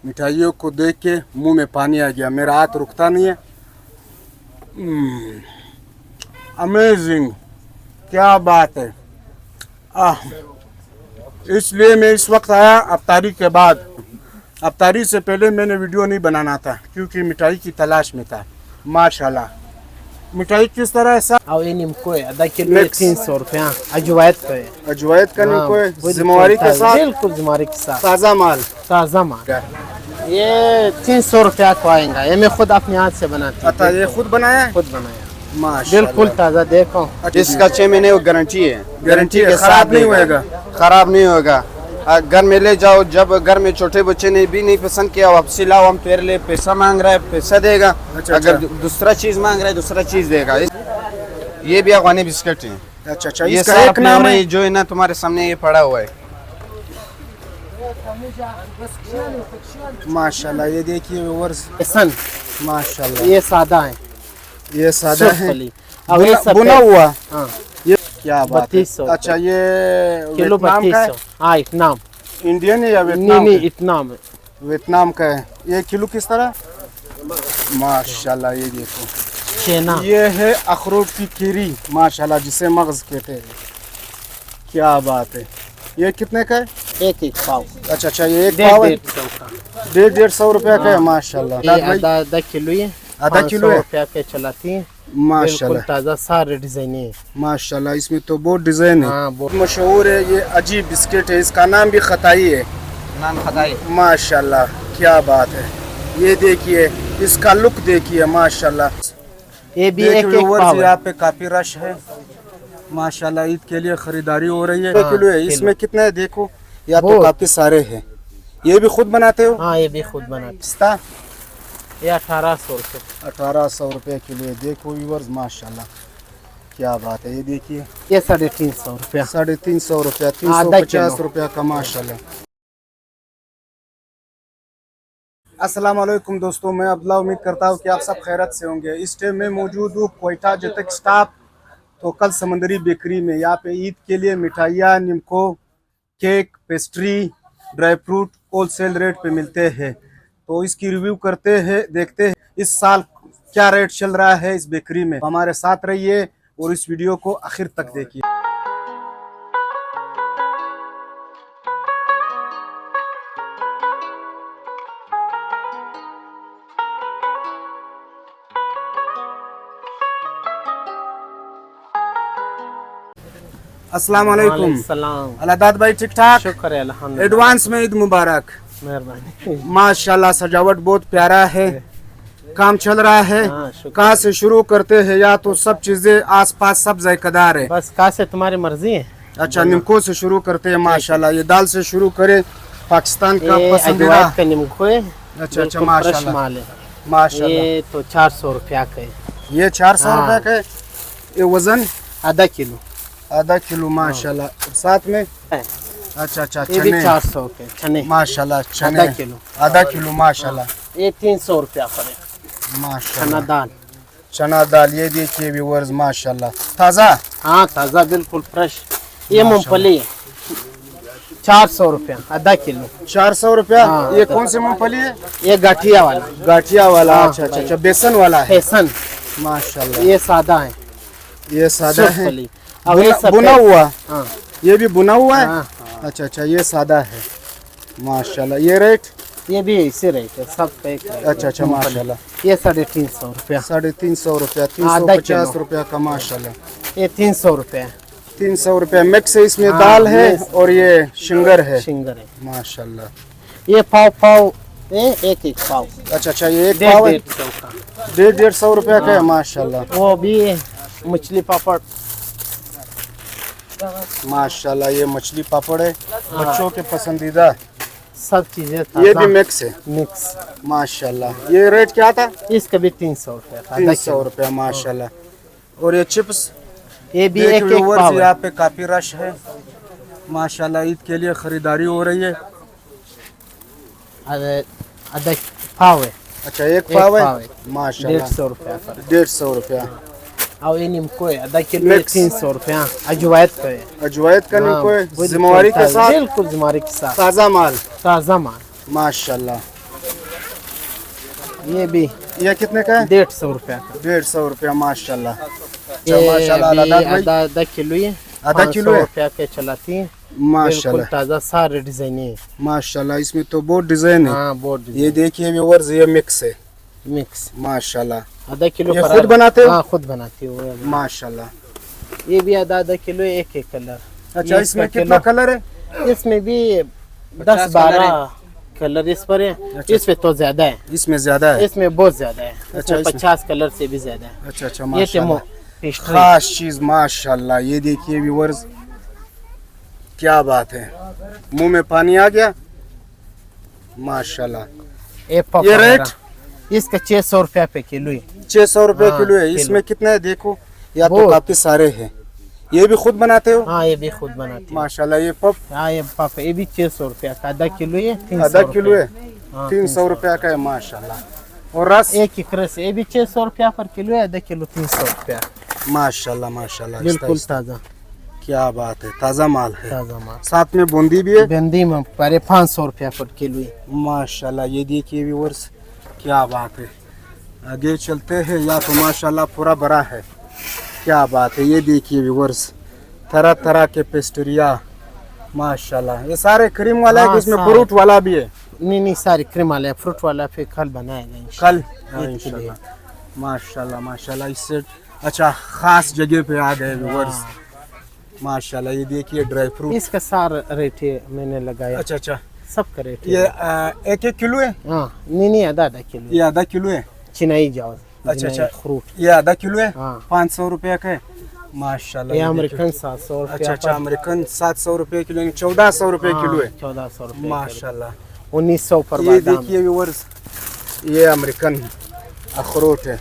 मिठाइयों को देख के मुंह में पानी आ गया, मेरा हाथ रुकता नहीं है। अमेजिंग, क्या बात है। इसलिए मैं इस वक्त आया अफ्तारी के बाद। अफ्तारी से पहले मैंने वीडियो नहीं बनाना था क्योंकि मिठाई की तलाश में था। माशाल्लाह, मिठाई किस तरह है सर? और ये नीमको है, आधा किलो 300 रुपया। अजवायत का है, अजवायत का नीमको है, जिम्मेवारी के साथ, बिल्कुल जिम्मेवारी के साथ, ताज़ा माल। ताज़ा माल। ये 300 रुपया को आएगा। ये मैं खुद अपने हाथ से बनाती हूँ। अच्छा, ये खुद बनाया है? खुद बनाया, माशाल्लाह, बिल्कुल ताज़ा। देखो इसका 6 महीने वो गारंटी है, गारंटी है, खराब नहीं होएगा। खराब नहीं होगा। घर में ले जाओ, जब घर में छोटे बच्चे ने भी नहीं पसंद किया, वापसी लाओ, हम तेरे लिए पैसा मांग रहा है, पैसा देगा। अच्छा, अगर दूसरा चीज मांग रहा है, दूसरा चीज देगा। ये भी अफगानी बिस्किट है। अच्छा अच्छा, ये इसका साफ एक नाम है जो है ना तुम्हारे सामने ये पड़ा हुआ है। माशाल्लाह। ये देखिए व्यूअर्स, बेसन, माशाल्लाह, ये सादा है, ये सादा है, और ये सब बुना हुआ। हाँ, ये क्या बात है। 3200। अच्छा, ये किलो वियतनाम का है? 3200। हाँ, इतनाम। इंडियन है या नहीं वियतनाम? नहीं, इतनाम है। वियतनाम का है। ये किलो किस तरह? माशाल्लाह, ये देखो, छेना, ये है अखरोट की कीरी, माशाल्लाह, जिसे मगज कहते हैं। क्या बात है। ये कितने का है? एक पाव। अच्छा अच्छा, ये एक पाव है, 150 रुपया का है। माशाल्लाह, ये आधा किलो है, आधा किलो है। रुपया के चलाती है, माशाल्लाह, ताज़ा, सारे डिजाइन है। माशाल्लाह, इसमें तो बहुत डिजाइन है। हाँ, बहुत मशहूर है। ये अजीब बिस्किट है, इसका नाम भी खताई है। नाम खदाई। माशाल्लाह, क्या बात है। ये देखिए, इसका लुक देखिए, माशाल्लाह। ये भी एक पाव है। यहाँ पे काफी रश है, माशाल्लाह। ईद के लिए खरीदारी हो रही है। हाँ, किलो है, इसमें कितना है देखो, या तो काफी सारे हैं। ये भी खुद बनाते हो? हाँ, ये भी खुद बनाते। पिस्ता ये 1800 रुपये। 1800 रुपये किलो है। देखो व्यूअर्स, माशाल्लाह, क्या बात है। ये देखिए, ये 350 रुपया। 350 रुपया, आधा 350 किलो। रुपया का, माशाल्लाह। अस्सलाम वालेकुम दोस्तों, मैं अब्दुल्ला। उम्मीद करता हूँ कि आप सब खैरत से होंगे। इस टाइम में मौजूद हूँ क्वेटा जतक स्टॉप तो कल समंदरी बेकरी में। यहाँ पे ईद के लिए मिठाइयाँ, निमको, cake, pastry, dry fruit wholesale rate पे मिलते हैं। तो इसकी रिव्यू करते हैं, देखते हैं इस साल क्या रेट चल रहा है इस बेकरी में। हमारे साथ रहिए और इस वीडियो को आखिर तक देखिए। अस्सलाम वालेकुम। सलाम। अलादाद भाई, ठीक ठाक? शुक्र है, अल्हम्दुलिल्लाह। एडवांस में ईद मुबारक। मेहरबानी। माशाल्लाह, सजावट बहुत प्यारा है, काम चल रहा है। हाँ, शुक्र। कहाँ से शुरू करते हैं? या तो सब चीजें आसपास सब जायकेदार है। बस कहाँ से तुम्हारी मर्जी है। अच्छा, निमको से शुरू करते हैं। माशाल्लाह, ये दाल से शुरू करें, पाकिस्तान का ये पसंदीदा। अजवायत का नीमको है। अच्छा अच्छा, बिल्कुल माशाल्लाह, फ्रेश माल है। माशाल्लाह। ये तो 400 रुपया का है। ये 400 हाँ। रुपए का है। ये वजन आधा किलो आधा किलो, माशाल्लाह। साथ में है। अच्छा अच्छा, ये भी चने, 400 के चने, माशाल्लाह, चने आधा किलो। माशाल्लाह, ये 300 रुपया पड़े। माशाल्लाह। चना दाल, चना दाल, ये देखिए व्यूअर्स, माशाल्लाह, ताज़ा। हाँ, ताज़ा, बिल्कुल फ्रेश। ये मूंगफली है, 400 रुपया आधा किलो। 400 रुपया। हाँ, ये कौन सी मूंगफली है? ये गाठिया वाला, गाठिया वाला। हाँ, अच्छा अच्छा अच्छा, बेसन वाला है। बेसन। माशाल्लाह, ये सादा है, ये सादा है, मूंगफली। और ये सफेद। बुना हुआ। हाँ, ये भी बुना हुआ है। हाँ, अच्छा अच्छा, ये सादा है, माशाल्लाह। ये रेट? ये भी इसी रेट है, सब का एक रेट है। अच्छा अच्छा, माशाल्लाह। ये 350 रुपया। 350 रुपया, आधा 350 किलो। रुपया का, माशाल्लाह। ये 300 रुपया 300 रुपया मिक्स है। इसमें हाँ, दाल है ये और ये शिंगर है, शिंगर है। माशाल्लाह। ये पाव एक पाव। अच्छा अच्छा, ये एक पाव है, 150 का। 150 रुपया का है, माशाल्लाह, वो भी मछली पापड़, माशाल्लाह। ये मछली पापड़ है, बच्चों के पसंदीदा। सब चीजें ये भी मिक्स है, मिक्स। माशाल्लाह। ये रेट क्या था? इसका भी 300 रुपया, 300 रुपया, माशाल्लाह। और ये चिप्स, ये भी एक पाव है। यहाँ पे काफी रश है, माशाल्लाह। ईद के लिए खरीदारी हो रही है। आधा पाव है। अच्छा, एक पाव है, माशाल्लाह, 150 रुपया। 150 रुपया। और ये नीमको है, आधा किलो मिक्स। 300 रुपया। अजवायत का है, अजवायत का नीमको है, बिल्कुल जिम्मेवारी के ताज़ा, साथ, बिल्कुल जिम्मेवारी के साथ, ताज़ा माल, ताज़ा माल। माशाल्लाह। ये भी ये कितने का है? 150 रुपया का। 150 रुपया माशाल्लाह। ये माशाल्लाह अभी दादा भाई, आधा किलो है, आधा किलो है? 500 रुपया के चलाती है। बिल्कुल माशाल्लाह ताज़ा सारे डिजाइन है। माशाल्लाह, इसमें तो बहुत डिजाइन है। हाँ बहुत ये डिजाइन देखिए व्यूअर्स, ये मिक्स है मिक्स। माशाल्लाह। आधा किलो ये पर खुद बनाते हो? हाँ खुद बनाती हूँ। माशाल्लाह। ये भी आधा किलो है, एक कलर। अच्छा, ये इसमें इसका कितना किलो। कलर है? इसमें भी 10-12 कलर इस पर है। अच्छा। इसमें तो ज्यादा है, इसमें ज्यादा है। इसमें बहुत ज्यादा है। अच्छा, इसमें इसमें- 50 कलर से भी ज्यादा है। अच्छा अच्छा ये माशाल्लाह, पेस्ट्री। खास चीज माशाल्लाह। ये देखिए व्यूअर्स, क्या बात है, मुंह में पानी आ गया माशाल्लाह। ये पफ ये वगैरह। रेट? इसका 600 रुपया पे किलो है। 600 रुपए हाँ, किलो है। किलो। इसमें कितने है देखो, या तो बहुत। काफी सारे हैं। ये भी खुद बनाते हो? हाँ ये भी खुद बनाती है। माशाल्लाह। ये पप हाँ ये पफ, ये भी 600 रुपया का आधा किलो है। 300 आधा किलो है, हाँ, 300 रुपया का है माशाल्लाह। और रस? एक ही क्रस, ये भी 600 रुपया पर किलो है, आधा किलो 300 रुपया। माशाल्लाह माशाल्लाह, बिल्कुल आहिस्ता- ताज़ा क्या बात है, ताजा माल है। ताज़ा माल। साथ में बूंदी भी है भिंडी में पर 500 रुपया पर किलो है। माशाल्लाह। ये देखिए व्यूअर्स, क्या बात है। आगे चलते हैं, या तो माशाल्लाह पूरा बड़ा है। क्या बात है, ये देखिए व्यूअर्स, तरह तरह के पेस्ट्रिया माशाल्लाह। ये सारे क्रीम वाला है हाँ, कि इसमें सारे। फ्रूट वाला भी है? नहीं सारी क्रीम वाला है, फ्रूट वाला फिर कल बनाएगा कल ईद के लिए। इंशाल्लाह। माशाल्लाह माशाल्लाह। इससे अच्छा खास जगह पे आ गए व्यूअर्स माशाल्लाह। ये देखिए ड्राई फ्रूट। इसका सारा रेट है मैंने लगाया। अच्छा अच्छा, सबका रेट है। ये 1-1 किलो है? हाँ नहीं आधा किलो। ये आधा किलो है? चिनाई जाओ। अच्छा अच्छा, फ्रूट ये आधा किलो है? हाँ। 500 रुपया का है माशाल्लाह। ये ये अमेरिकन 700 देखिए। रुपया। अच्छा अच्छा, अमेरिकन 700 रुपये किलो, 1400 रुपये किलो है 1400 रुपया। माशाल्लाह। 1900 पर ये बादाम। देखिए व्यूअर्स, ये अमेरिकन अखरोट है।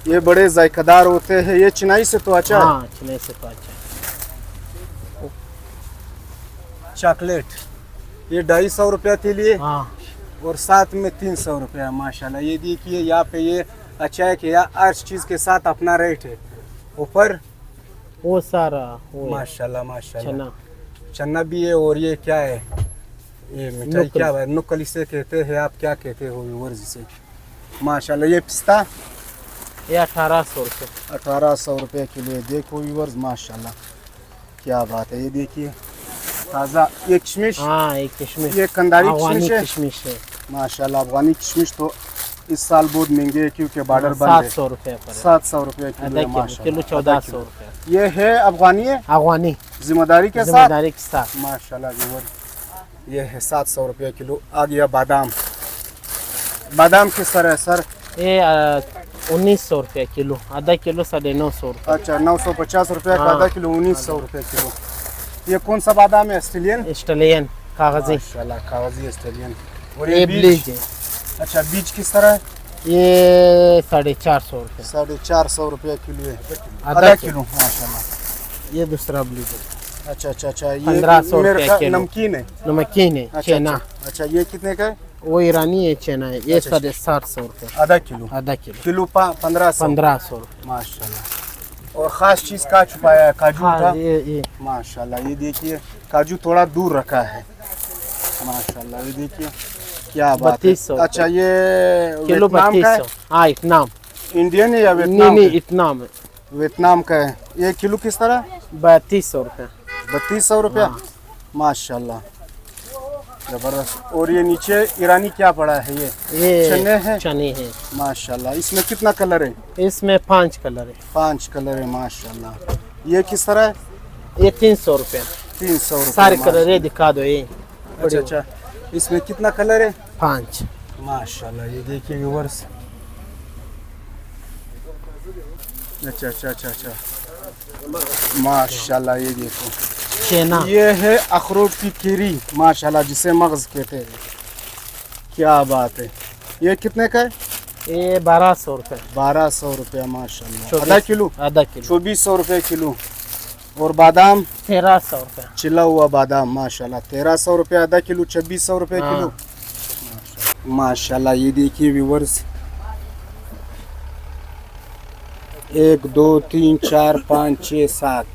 ये बड़े जायकेदार होते हैं। ये चिनाई से तो अच्छा है। हाँ चिनाई से तो अच्छा। चॉकलेट, ये 250 रुपया के लिए हाँ और साथ में 300 रुपया माशाल्लाह। ये देखिए यहाँ पे ये अच्छा है कि यहाँ हर चीज़ के साथ अपना रेट है। ऊपर वो सारा वो है, माशाल्लाह माशाल्लाह। चना। चना भी है। और ये क्या है, ये मिठाई नुक्कल। क्या है? नुक्कल इसे कहते हैं, आप क्या कहते हो व्यूअर्स इसे? माशाल्लाह। ये पिस्ता ये 1800 रुपये। 1800 रुपये किलो है। देखो व्यूअर्स माशाल्लाह, क्या बात है। ये देखिए ताज़ा, ये किशमिश, हाँ एक किशमिश, ये कंदारी अफगानी किशमिश है किशमिश है। माशाल्लाह। अफगानी किशमिश तो इस साल बहुत महंगे है क्योंकि बॉर्डर बंद है। 700 रुपये पर है। 700 रुपये किलो आधा है किलो माशाल्लाह। 1400 रुपये। ये है अफगानी है, अफगानी जिम्मेदारी के साथ जिम्मेदारी के साथ। माशाल्लाह व्यूअर। ये है 700 रुपये किलो। आ गया बादाम। बादाम किस तरह है सर? ये 1900 रुपये किलो, आधा किलो 950 रुपये। अच्छा, 950 रुपये का हाँ। आधा किलो, 1900 रुपये किलो। ये कौन सा बादाम है? ऑस्ट्रेलियन ऑस्ट्रेलियन कागजी। माशाल्लाह, कागजी ऑस्ट्रेलियन। और ये बीज? ब्लीज है, अच्छा, बीज किस तरह है? ये 450 रुपये 450 रुपये किलो है, आधा आधा किलो। किलो माशाल्लाह। ये दूसरा ब्लीज है, अच्छा अच्छा अच्छा, ये 1500 मेरे रुपये ख्याल किलो। नमकीन है। नमकीन है, अच्छा चना। अच्छा, अच्छा, ये कितने का है? वो ईरानी है, चना है। ये अच्छा, 750 रुपये आधा किलो। आधा किलो, किलो 1500 1500 रुपये। माशाल्लाह। और खास चीज का छुपाया है, काजू हाँ का ये माशाल्लाह। ये देखिए काजू थोड़ा दूर रखा है माशाल्लाह। ये देखिए क्या बात है। 3200 अच्छा, ये किलो वियतनाम का है? 3200। हाँ इतनाम, इंडियन है या नहीं वियतनाम नहीं का? इतनाम है, वियतनाम का है। ये किलो किस तरह? 3200 रुपये। 3200 रुपया हाँ। माशाल्लाह, जबरदस्त। और ये नीचे ईरानी क्या पड़ा है? ये चने हैं? चने हैं। माशाल्लाह। इसमें कितना कलर है? इसमें 5 कलर है। 5 कलर है माशाल्लाह। ये किस तरह है? ये 300 रुपये 300 रुपये सारे कलर है, दिखा दो ये। अच्छा अच्छा, इसमें कितना कलर है? 5। माशाल्लाह। ये देखिए व्यूअर्स। अच्छा अच्छा अच्छा अच्छा, माशाल्लाह। ये देखो, चना, ये है अखरोट की कीरी माशाल्लाह, जिसे मगज कहते हैं। क्या बात है। ये कितने का है? ये 1200 रुपये 1200 रुपया माशाल्लाह। 24 आधा किलो आधा किलो। 2400 रुपये किलो। और बादाम 1300 रुपये। चिला हुआ बादाम माशाल्लाह, 1300 रुपये आधा किलो, 2600 रुपये हाँ। किलो माशाल्लाह। ये देखिए व्यूअर्स, 1 2 3 4 5 6 7,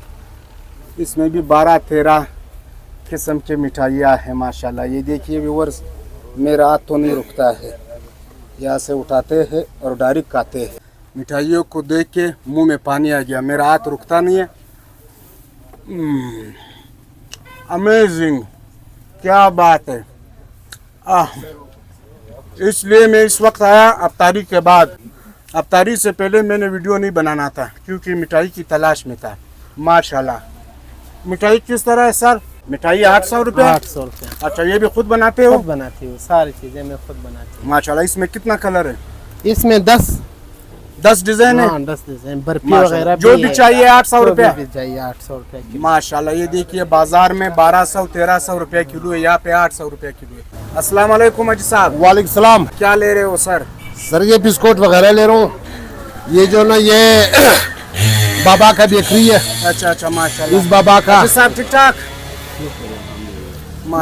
इसमें भी 12-13 किस्म के मिठाइयाँ हैं माशाल्लाह। ये देखिए व्यूअर्स, मेरा हाथ तो नहीं रुकता है। यहाँ से उठाते हैं और डायरेक्ट खाते हैं। मिठाइयों को देख के मुंह में पानी आ गया, मेरा हाथ रुकता नहीं है। अमेजिंग, क्या बात है। इसलिए मैं इस वक्त आया अफ्तारी के बाद। अफ्तारी से पहले मैंने वीडियो नहीं बनाना था क्योंकि मिठाई की तलाश में था। माशाल्लाह। मिठाई किस तरह है सर? मिठाई 800 रुपये। 800 रुपये। अच्छा, ये भी खुद बनाते हो? खुद बनाती हूँ, सारी चीजें मैं खुद बनाती हूँ। माशाल्लाह। इसमें कितना कलर है? इसमें 10 डिजाइन है। 10 डिजाइन, बर्फी माशाल्लाह। वगैरह जो भी है। चाहिए 800 जो रुपये। भी चाहिए 800 रुपये किलो। माशाल्लाह। ये देखिए बाजार में 1200-1300 रुपये किलो है, यहाँ पे 800 रुपये किलो है। अस्सलाम वालेकुम अजी साहब। वालेकुम सलाम। क्या ले रहे हो सर? सर ये बिस्कुट वगैरह ले रहा हूँ। ये जो ना ये बाबा का बेकरी है। अच्छा अच्छा, माशाल्लाह। इस बाबा का अजी साहब ठीक ठाक।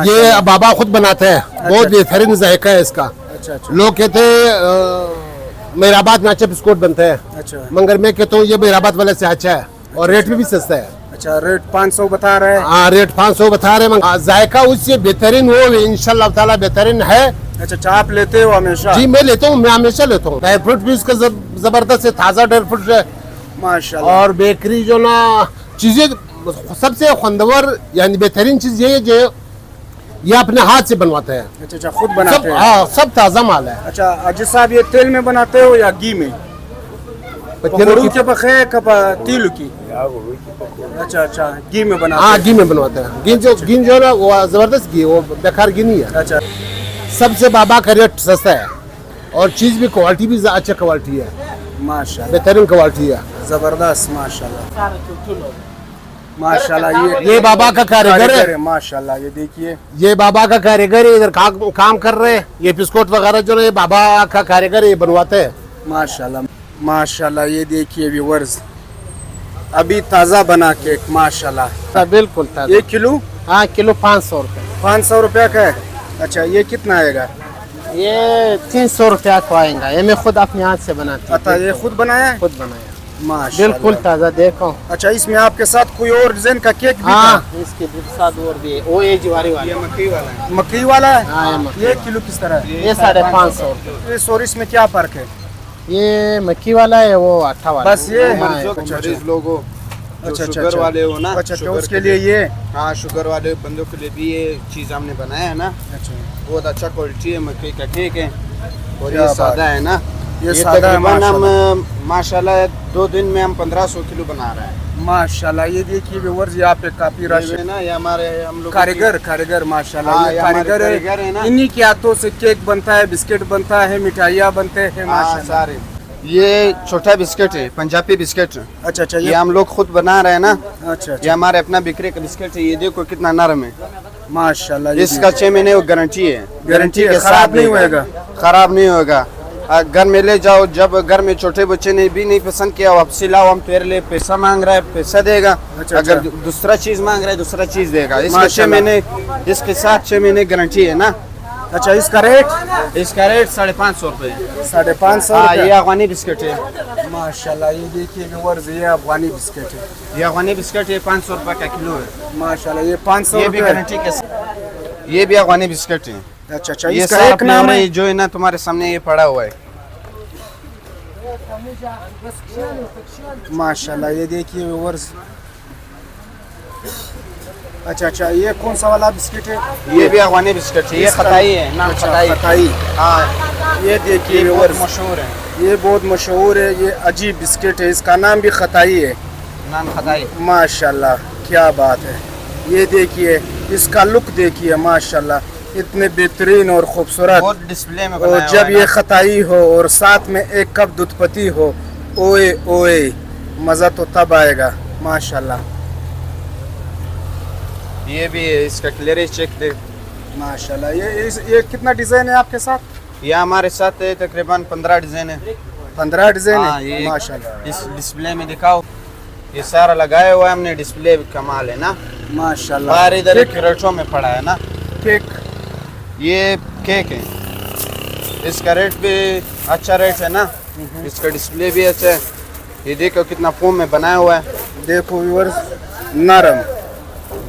ये बाबा खुद बनाते हैं, बहुत बेहतरीन जायका है इसका। अच्छा अच्छा लोग कहते हैं मेहराबाद में अच्छे बिस्कुट बनते हैं, अच्छा मगर मैं कहता हूँ ये मेहराबाद वाले से अच्छा है और रेट में भी सस्ता है। अच्छा। रेट 500 बता रहे हैं। हाँ, रेट 500 बता रहे हैं, जायका उससे बेहतरीन वो इंशाल्लाह ताला बेहतरीन है। अच्छा अच्छा, आप लेते हो हमेशा? जी मैं लेता हूँ, मैं हमेशा लेता हूँ। ड्राई फ्रूट भी इसका जबरदस्त है, ताज़ा ड्राई फ्रूट है। माशाल्लाह। और बेकरी जो ना चीजें सबसे खुंदवर यानी बेहतरीन चीज ये है जो ये अपने हाथ से बनवाते हैं। अच्छा अच्छा, खुद बनाते सब हैं? हाँ, सब ताज़ा माल है। अच्छा अजी साहब, ये तेल में बनाते हो या घी में? पत्तीलों के पखे कब तिल की? अच्छा अच्छा, घी में बनाते हाँ, हैं। घी में बनवाते हैं। घी जो ना वो जबरदस्त घी, वो बेकार घी नहीं है। अच्छा। सबसे बाबा का रेट सस्ता है और चीज भी क्वालिटी भी अच्छा क्वालिटी है, माशाल्लाह, बेहतरीन क्वालिटी है। जबरदस्त। माशाल्लाह माशाल्लाह। ये बाबा का कारीगर है। माशाल्लाह। ये देखिए, ये बाबा का कारीगर है, इधर काम कर रहे हैं। ये बिस्कुट वगैरह जो है ये बाबा का कारीगर है, ये बनवाते हैं। माशाल्लाह माशाल्लाह। ये देखिए व्यूअर्स, अभी ताज़ा बना केक माशाल्लाह। हाँ, बिल्कुल ताज़ा। ये किलो? हाँ, किलो 500 रुपये। 500 रुपये का है। अच्छा, ये कितना आएगा? ये 300 रुपया को आएगा। ये मैं खुद अपने हाथ से बनाती हूँ। अच्छा, ये खुद बनाया है? खुद बनाया, माशाल्लाह। बिल्कुल ताज़ा। देखो। अच्छा, इसमें आपके साथ कोई और डिजाइन का केक भी हाँ, था? इसके साथ और भी है। वो ये ज्वारी वाला। मकई वाला है। मकई वाला है? हाँ, ये मकई ये किलो किस तरह है? ये 550 रुपये। ये सॉरी, इसमें क्या फर्क है? ये मक्की वाला है, वो आटा वाला। बस ये? हाँ, जो अच्छा, मरीज लोगों अच्छा, शुगर अच्छा। वाले हो ना, अच्छा, तो शुगर उसके लिए ये? हाँ, शुगर वाले बंदों के लिए भी ये चीज़ हमने बनाया है ना। अच्छा, बहुत अच्छा क्वालिटी है, मकई का केक है और क्या ये बात सादा है ना। ये सादा है तकरीबन हम माशाल्लाह। माशाल्लाह 2 दिन में हम 1500 किलो बना रहे हैं। माशाल्लाह। ये देखिए व्यूअर्स, यहाँ पे काफी रश ये है। ना, ये हमारे हम लोग कारीगर माशाल्लाह। हाँ, ये ये हमारे कारीगर है ना। है। इन्हीं के हाथों से केक बनता है, बिस्किट बनता है, मिठाइयाँ बनते हैं माशाल्लाह। सारे। ये छोटा बिस्किट है, पंजाबी बिस्किट। अच्छा अच्छा, ये हम लोग खुद बना रहे हैं ना। अच्छा ये अच्छा, हमारे अपना बिक्री का बिस्किट है। ये देखो कितना नरम है। माशाल्लाह। ये इसका 6 महीने गारंटी है। गारंटी है, के खराब साथ नहीं देगा। होएगा? खराब नहीं होगा। घर में ले जाओ, जब घर में छोटे बच्चे ने भी नहीं पसंद किया, वापसी लाओ, हम तेरे लिए पैसा मांग रहा है, पैसा देगा। अच्छा, अगर अच्छा। दूसरा चीज मांग रहा है, दूसरा चीज देगा। इसका 6 माशाल्लाह। महीने, इसके साथ 6 महीने गारंटी है ना। अच्छा, इसका रेट? इसका रेट 550 रुपये। 550 हाँ, ये रुपया। अफगानी बिस्किट है। माशाल्लाह। ये देखिए व्यूअर्स, ये अफगानी बिस्किट है। ये अफगानी बिस्किट है, 500 रुपये का किलो है। माशाल्लाह। ये 500 ये भी रुपये। गारंटी के साथ। ये भी अफगानी बिस्किट है। अच्छा अच्छा, ये इसका सारा एक नाम है? जो है ना तुम्हारे सामने ये पड़ा हुआ है। माशाल्लाह। ये देखिए व्यूअर्स। अच्छा अच्छा, ये कौन सा वाला बिस्किट है? ये भी अफगानी बिस्किट है। ये इसका- खताई है, नाम अच्छा, खताई। खताई। हाँ, ये देखिए ये बहुत व्यूअर्स, मशहूर है। ये बहुत मशहूर है। ये अजीब बिस्किट है, इसका नाम भी खताई है। नाम खताई। माशाल्लाह, क्या बात है। ये देखिए, इसका लुक देखिए माशाल्लाह, इतने बेहतरीन और खूबसूरत। बहुत डिस्प्ले में और बनाया जब हुआ है ये ना। खताई हो और साथ में एक कप दूधपत्ती हो, ओए ओए, मज़ा तो तब आएगा माशाल्लाह। ये भी है, इसका क्लियरेंस चेक दे। माशाल्लाह। ये कितना डिज़ाइन है आपके साथ? ये हमारे साथ है तकरीबन 15 डिजाइन है। 15 डिज़ाइन हाँ, है ये माशाल्लाह। इस डिस्प्ले में दिखाओ। ये सारा लगाया हुआ है हमने, डिस्प्ले कमाल है ना। माशाल्लाह। बाहर इधर क्रेटों में पड़ा है ना। केक? ये केक है, इसका रेट भी अच्छा रेट है ना। इसका डिस्प्ले भी अच्छा है। ये देखो कितना फोम में बनाया हुआ है। देखो व्यूअर्स, नरम,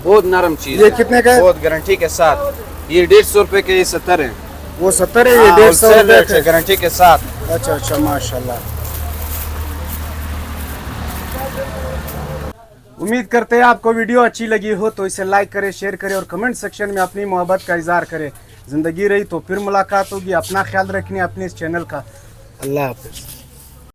बहुत नरम चीज ये है। कितने का है? बहुत गारंटी के साथ। ये 150 रुपए के, ये 70 है। वो 70 है, ये 150 होलसेल रुपए रेट से का। गारंटी के साथ। अच्छा अच्छा, माशाल्लाह। उम्मीद करते हैं आपको वीडियो अच्छी लगी हो तो इसे लाइक करें, शेयर करें और कमेंट सेक्शन में अपनी मोहब्बत का इजहार करें। ज़िंदगी रही तो फिर मुलाकात होगी। अपना ख्याल रखने अपने इस चैनल का। अल्लाह हाफिज़।